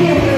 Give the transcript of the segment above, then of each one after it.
Yes,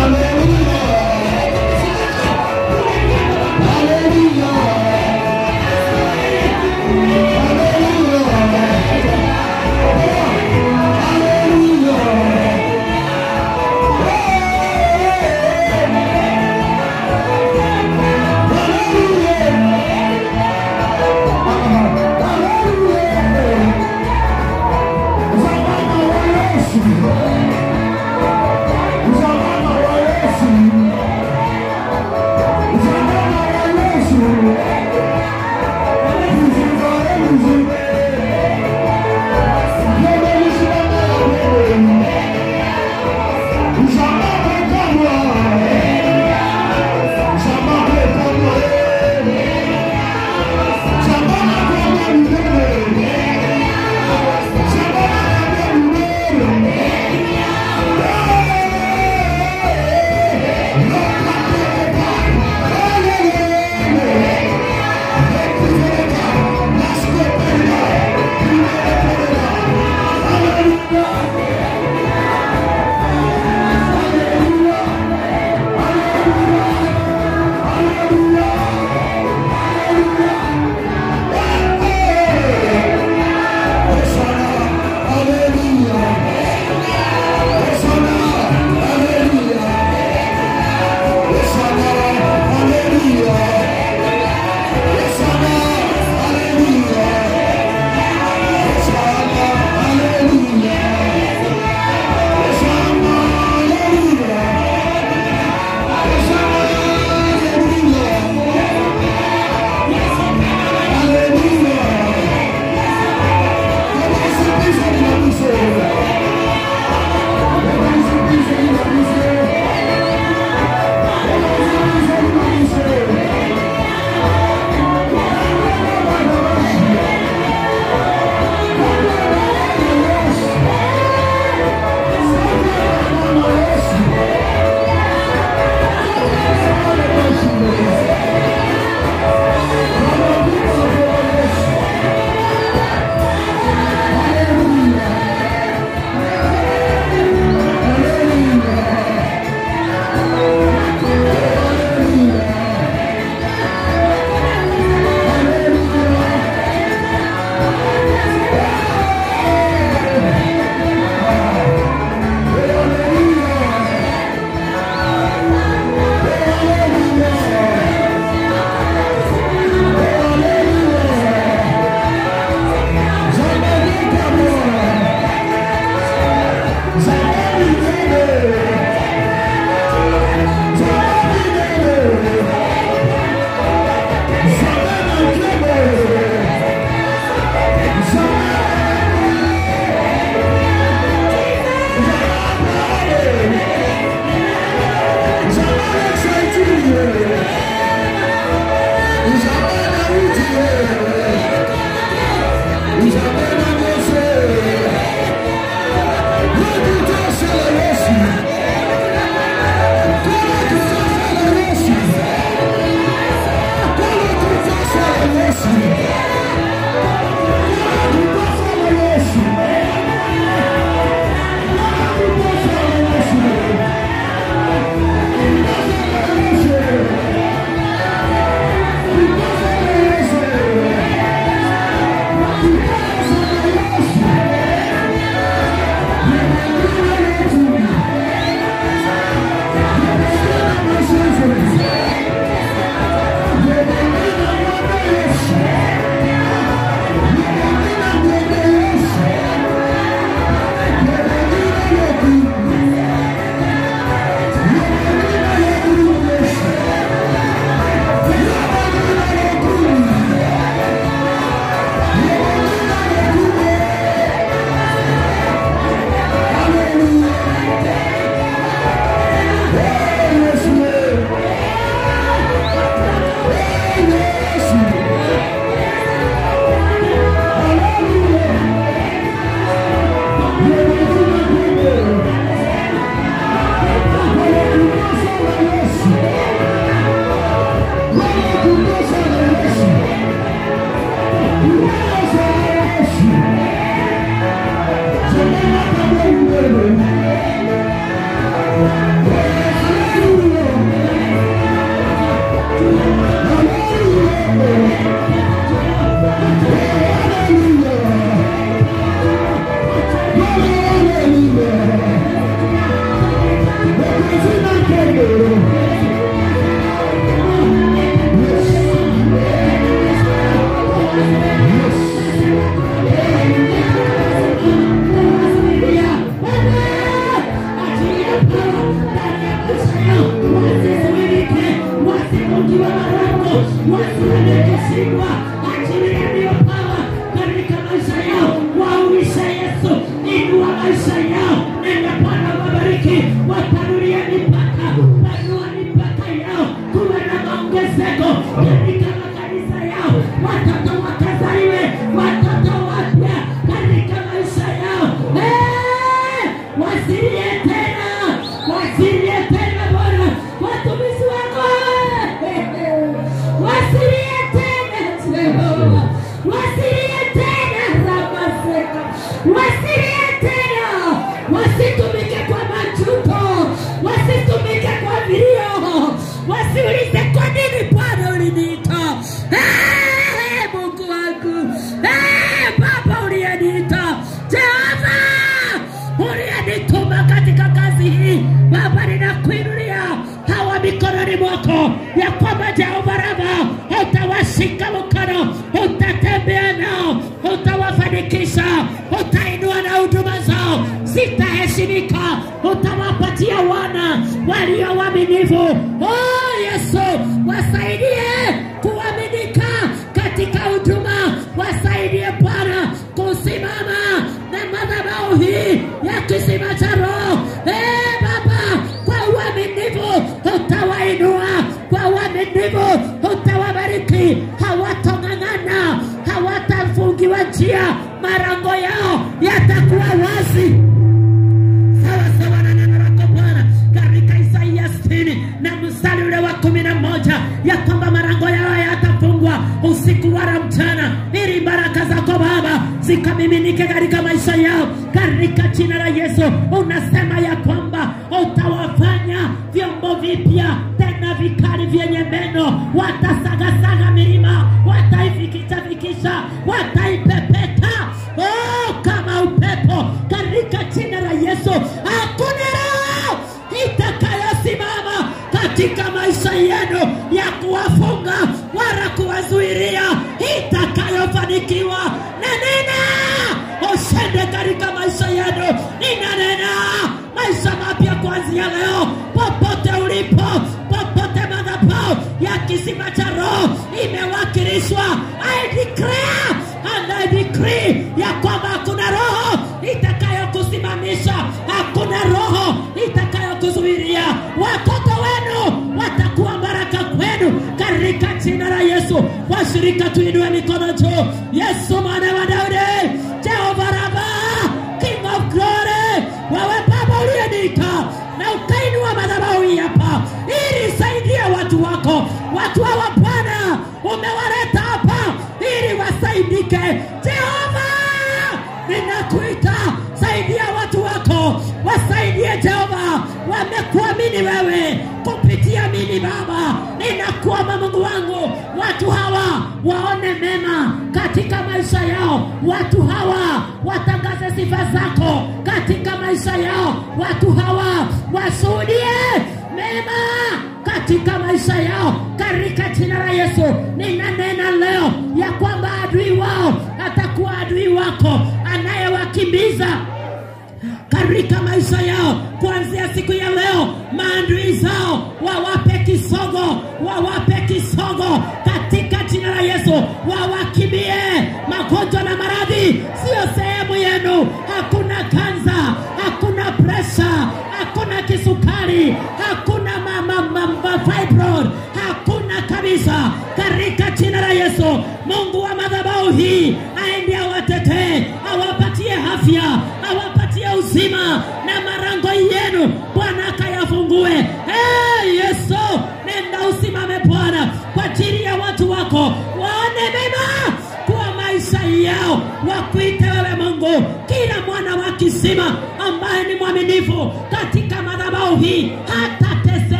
Hallelujah.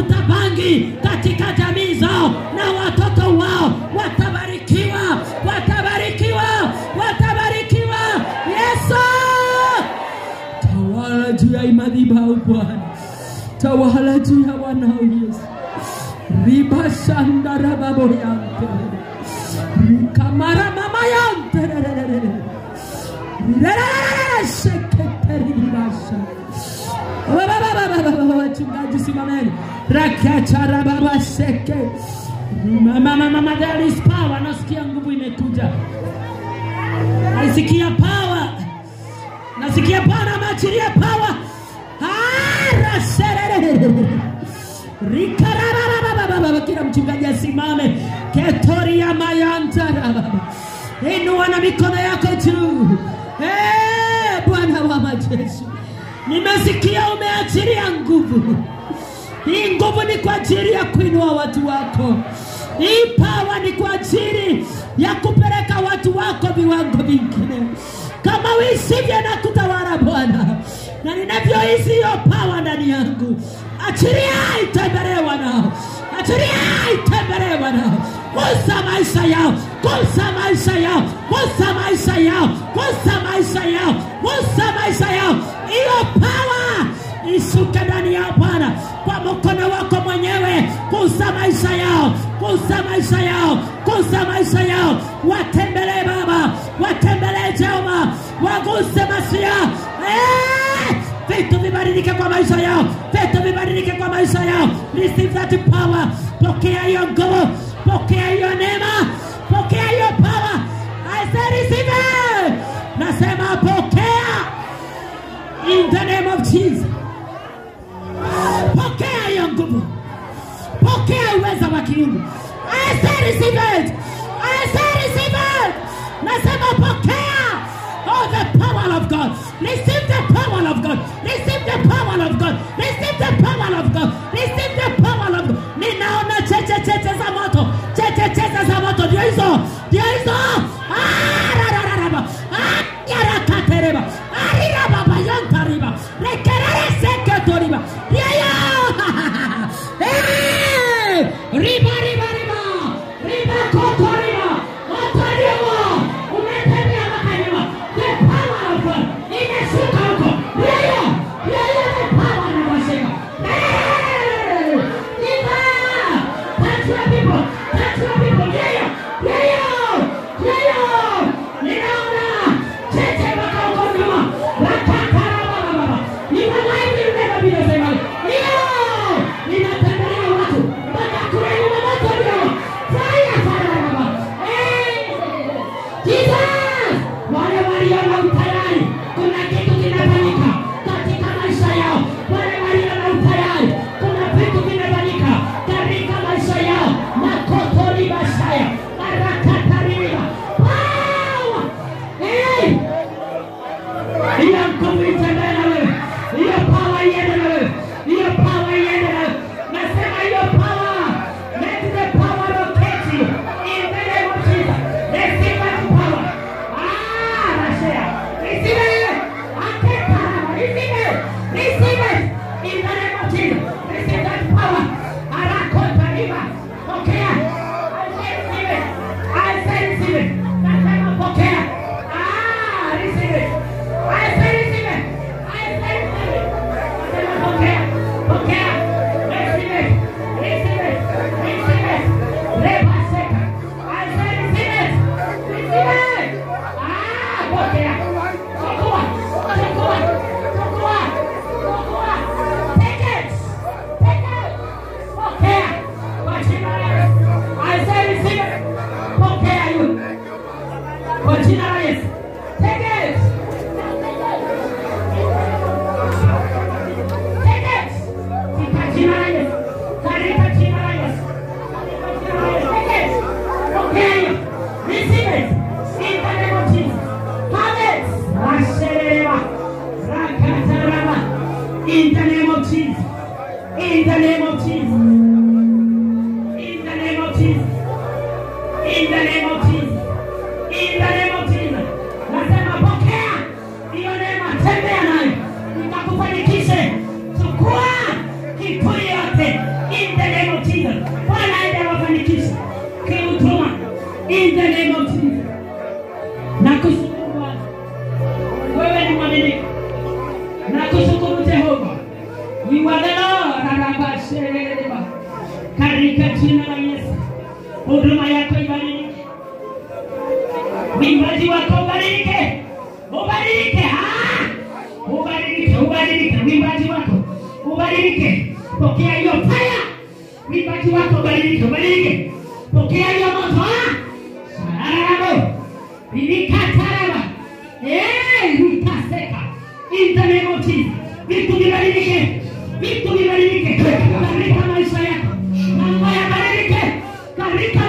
kuvuta bangi katika jamii zao, na watoto wao watabarikiwa, watabarikiwa, watabarikiwa. Yesu, tawala juu ya madhabahu Bwana, tawala juu ya wanao Yesu. Riba shandara babo yante, rikamara mama yante, sekretari ribasha. Wachungaji simameni, rakachara baba seke. Mama there is power. Nasikia nguvu imekuja, nasikia power, nasikia Bwana maachilia power. Kila mchungaji asimame. Ketoria mayantara, inua na mikono yako juu. Bwana wa majeshi, nimesikia umeachilia nguvu. Hii nguvu ni kwa ajili ya kuinua watu wako. Hii power ni kwa ajili ya kupeleka watu wako viwango vingine. Kama uisivyo na kutawala Bwana, na ninavyohisi hiyo power ndani yangu, achilia itembelee wanao, achilia itembelee wanao. Gusa maisha yao, gusa maisha yao, gusa maisha yao, gusa maisha yao, gusa maisha yao. Hiyo power ishuke ndani yao Bwana, kwa mkono wako mwenyewe. Gusa maisha yao, gusa maisha yao, gusa maisha yao. Watembelee Baba, watembelee Jehova, waguse Masia. Vitu vibadilike kwa maisha yao, vitu vibadilike kwa maisha yao. Receive that power. Pokea hiyo nguvu, pokea hiyo neema, pokea hiyo power. I say receive it. Nasema pokea in the name of Jesus. Pokea hiyo nguvu, pokea uwezo wa kiungu. I say receive it, I say receive it. Nasema pokea all the power of God. Receive the power of God, receive the power of God, receive the power of God, receive the power of God. Ninaona cheche za moto, cheche za moto. Ndio hizo, ndio hizo. Yarakatereba, arira baba yantariba, rekerere seketoriba. Riba riba riba, riba kotoriba, kotoriba. Umetembea makanyama, the power of God inashuka huko. Yeye the power inashuka. Riba, touch your people, touch your people. Yeye. Ninaona cheche wakaokolewa, wakakaraba. Iwa live never be the same. Ninatembelea watu, mpaka kule moto. katika jina la Yesu. Huduma yako ibariki, uimbaji wako ubariki, ubariki, ubariki, ubariki, uimbaji wako ubariki. Pokea hiyo fire, uimbaji wako ubariki, ubariki. Pokea hiyo moto, sararabo, ilikataraba, likaseka. In the name of Jesus, vitu vibariki, vitu vibariki katika maisha yako. Mambo yabariki katika